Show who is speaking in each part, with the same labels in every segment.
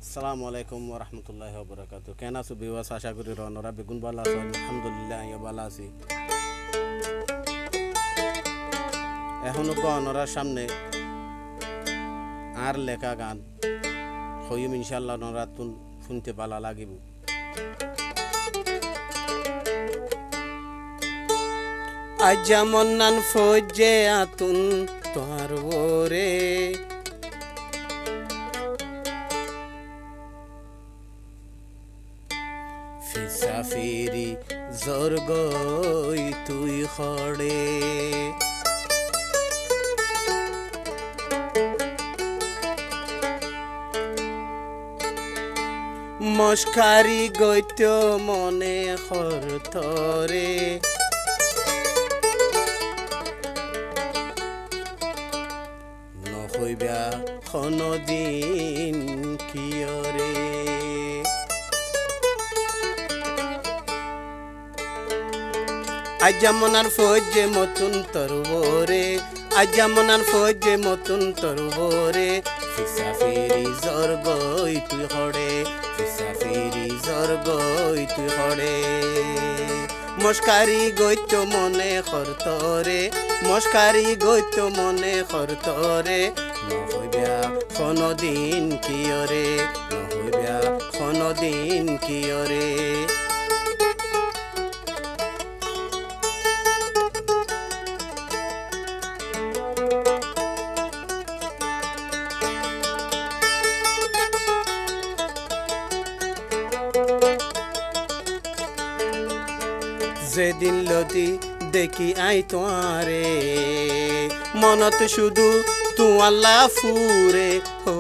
Speaker 1: আসসালামু আলাইকুম ওয়া রাহমাতুল্লাহি ওয়া বারাকাতুহু। কেন আছো বিওয়াস? আশা করি রনরা বেগুন ভালো আছো। আলহামদুলিল্লাহ আমি ভালো আছি। এখনো গণরার সামনে আর লেখা গান হইম ইনশাআল্লাহ নরাতুন শুনতে ভালো লাগিব। আজা মন্নান ফজে আতুন তোর ওরে ফিসাফিরি জর্গই তুই খড়ে মস্কারি গৈত্য মনে খরতরে নহইবা খনদিন কিয়রে আজামনার ফজে মতুন তরবরে আজামনার ফজে মতুন তরবরে ফিসাফিরি জর্গই তুই খড়ে ফিসাফিরি জর্গই তুই খড়ে মস্কারি গৈত্য মনে খরতরে মস্কারি গৈত্য মনে খরতরে নহইবা খনদিন কিয়রে নহইবা খনদিন কিয়রে যেদিন লতি দেখি আই তোয়ারে মনত শুধু তুয়াল্লা ফুরে ও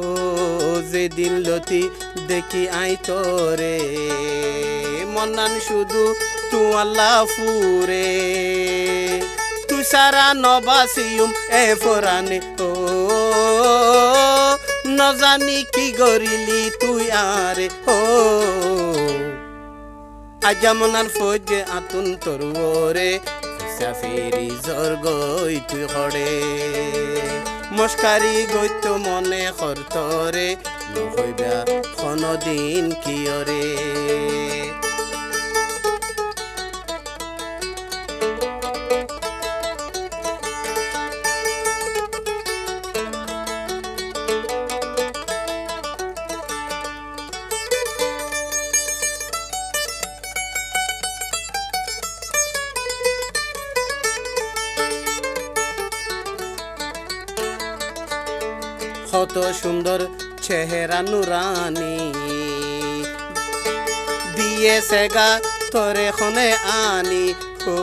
Speaker 1: যেদিন লতি দেখি আই তোরে মনান শুধু তুয়াল্লা ফুরে তু সারা নবাসিউম এ ফরানে ও নজানি কি গরিলি তুই আরে ও আজামনার ফজে আতুন তরুরে ফিসাফিরি জর্গই তুই খড়ে মস্কারি গৈত্য মনে খরতরে নহইবা খনদিন কিয়রে কত সুন্দর চেহারা নুরানি দিয়েছে গা তোরে খনে আনি ও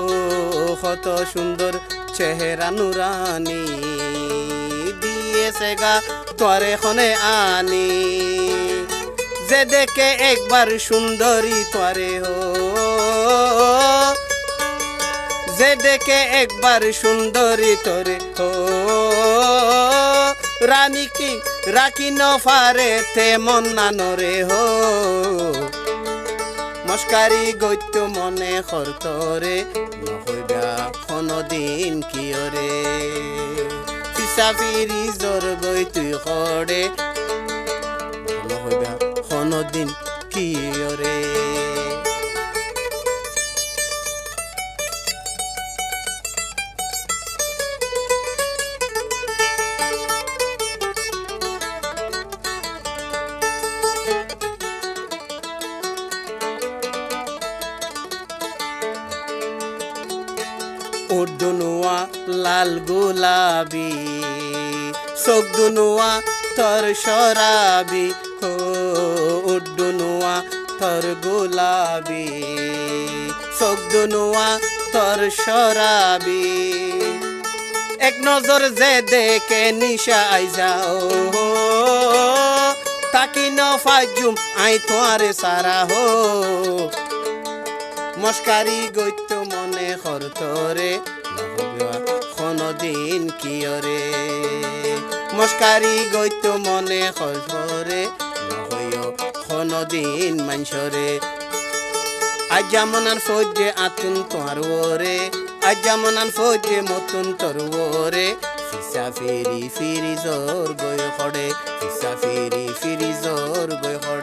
Speaker 1: কত সুন্দর চেহারা নুরানি দিয়েছে গা তোরে খনে আনি যে দেখে একবার সুন্দরী তোরে হো যে দেখে একবার সুন্দরী তোরে হো রানী কি রাখি নফারে তে মন্নানরে হো মস্কারি গৈত্য মনে খরতরে নহইবা খনদিন কিয়রে ফিসাফিরি জর্গই তুই খড়ে নহইবা খনদিন কিয়রে উর্দুনুয়া লাল গোলাবি চোখ দুনুয়া তর শরাবি হো উর্দুনুয়া তর গোলাবি চোখ দুনুয়া তর শরাবি এক নজর যে দেখে নিশা আই যাও তাকি নফাজুম আই তোয়ারে সারা হো মস্কারি গৈত্য মনে খরতরে নহইবা খনদিন কিয়রে মস্কারি গৈত্য মনে খরতরে নহইও খনদিন মানসরে আজামনান ফজে আতুন তোর ওরে আজামনান ফজে মতুন তোর ওরে ফিসাফিরি ফিরি জোর গয় খড়ে ফিসাফিরি ফিরি জোর গয় খড়ে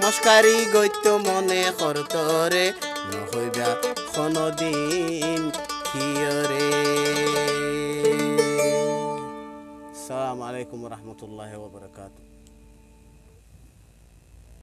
Speaker 1: নস্কারি গইত্য মনে করতরে নহইবা কোনদিন কিয়রে। আসসালামু আলাইকুম ওয়া রাহমাতুল্লাহি ওয়া বারাকাতুহু।